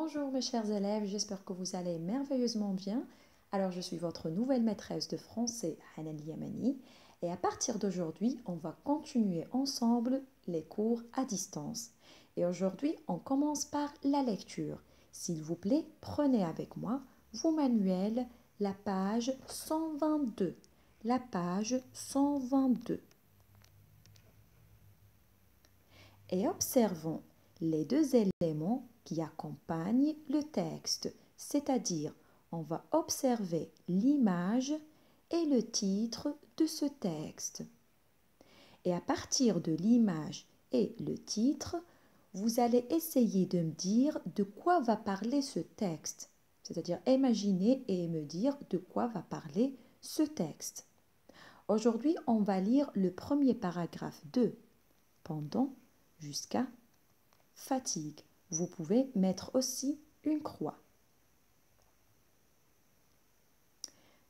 Bonjour mes chers élèves, j'espère que vous allez merveilleusement bien. Alors je suis votre nouvelle maîtresse de français, Hanan Yamani, et à partir d'aujourd'hui, on va continuer ensemble les cours à distance. Et aujourd'hui, on commence par la lecture. S'il vous plaît, prenez avec moi vos manuels, la page 122. La page 122. Et observons les deux éléments qui accompagnent le texte, c'est-à-dire on va observer l'image et le titre de ce texte. Et à partir de l'image et le titre, vous allez essayer de me dire de quoi va parler ce texte, c'est-à-dire imaginer et me dire de quoi va parler ce texte. Aujourd'hui, on va lire le premier paragraphe de pendant jusqu'à fatigue. Vous pouvez mettre aussi une croix.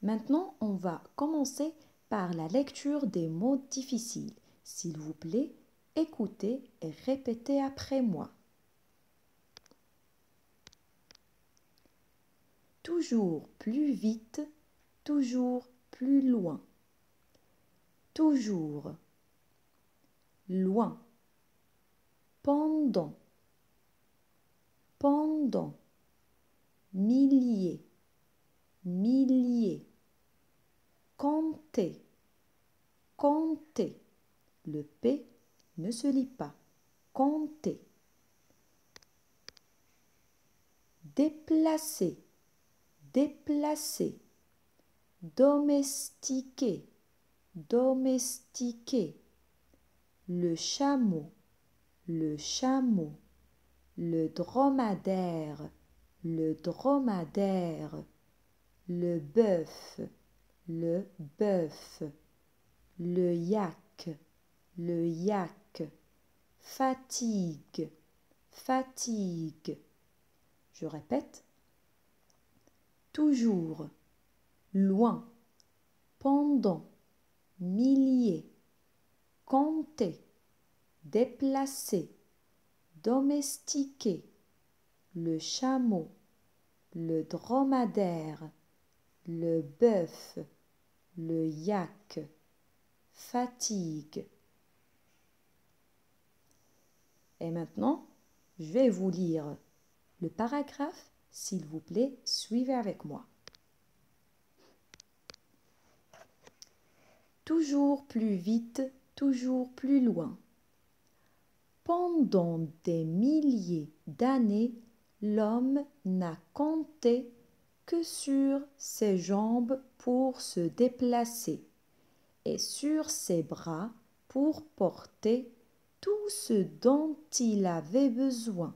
Maintenant, on va commencer par la lecture des mots difficiles. S'il vous plaît, écoutez et répétez après moi. Toujours plus vite, toujours plus loin. Toujours, loin. Pendant, pendant. Milliers, milliers. Compter, compter. Le P ne se lit pas. Compter. Déplacer, déplacer. Domestiquer, domestiquer. Le chameau, le chameau. Le dromadaire, le dromadaire. Le bœuf, le bœuf. Le yak, le yak. Fatigue, fatigue. Je répète. Toujours, loin, pendant, milliers, compter, déplacer, domestiquer, le chameau, le dromadaire, le bœuf, le yak, fatigue. Et maintenant, je vais vous lire le paragraphe. S'il vous plaît, suivez avec moi. Toujours plus vite, toujours plus loin. Pendant des milliers d'années, l'homme n'a compté que sur ses jambes pour se déplacer et sur ses bras pour porter tout ce dont il avait besoin.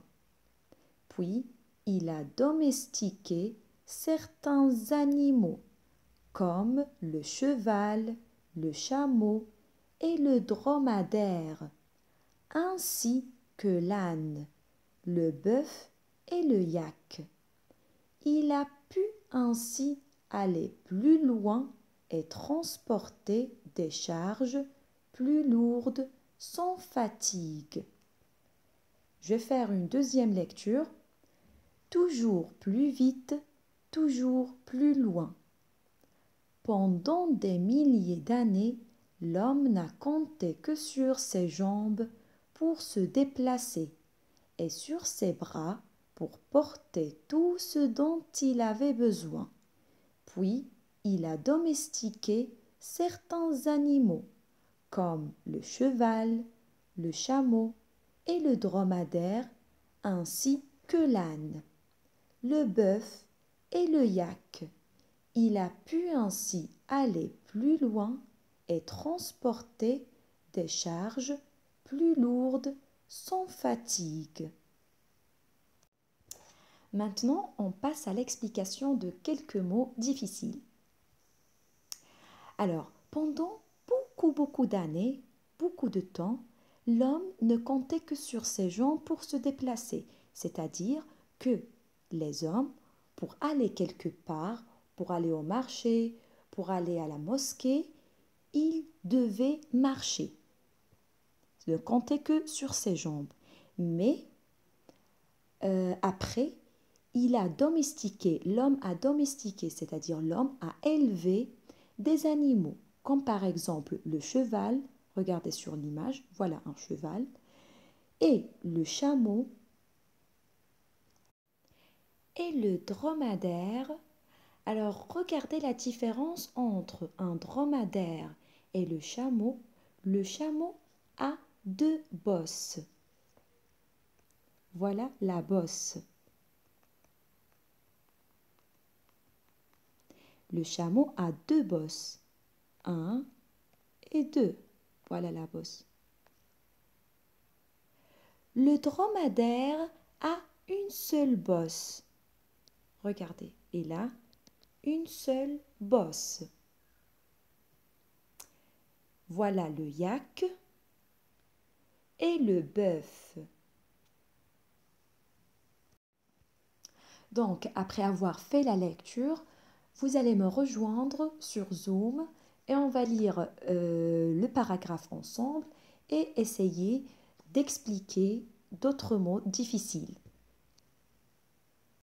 Puis, il a domestiqué certains animaux comme le cheval, le chameau et le dromadaire, ainsi que l'âne, le bœuf et le yak. Il a pu ainsi aller plus loin et transporter des charges plus lourdes sans fatigue. Je vais faire une deuxième lecture. Toujours plus vite, toujours plus loin. Pendant des milliers d'années, l'homme n'a compté que sur ses jambes pour se déplacer et sur ses bras pour porter tout ce dont il avait besoin. Puis, il a domestiqué certains animaux comme le cheval, le chameau et le dromadaire, ainsi que l'âne, le bœuf et le yak. Il a pu ainsi aller plus loin et transporter des charges plus lourdes sans fatigue. Maintenant, on passe à l'explication de quelques mots difficiles. Alors, pendant beaucoup d'années, beaucoup de temps, l'homme ne comptait que sur ses jambes pour se déplacer, c'est-à-dire que les hommes, pour aller quelque part, pour aller au marché, pour aller à la mosquée, ils devaient marcher. Ne compter que sur ses jambes. Mais après, il a domestiqué, l'homme a domestiqué, c'est-à-dire l'homme a élevé des animaux, comme par exemple le cheval, regardez sur l'image, voilà un cheval, et le chameau et le dromadaire. Alors regardez la différence entre un dromadaire et le chameau. Le chameau a deux bosses. Voilà la bosse. Le chameau a deux bosses. Un et deux. Voilà la bosse. Le dromadaire a une seule bosse. Regardez, il a une seule bosse. Voilà le yak et le bœuf. Donc, après avoir fait la lecture, vous allez me rejoindre sur Zoom et on va lire le paragraphe ensemble et essayer d'expliquer d'autres mots difficiles.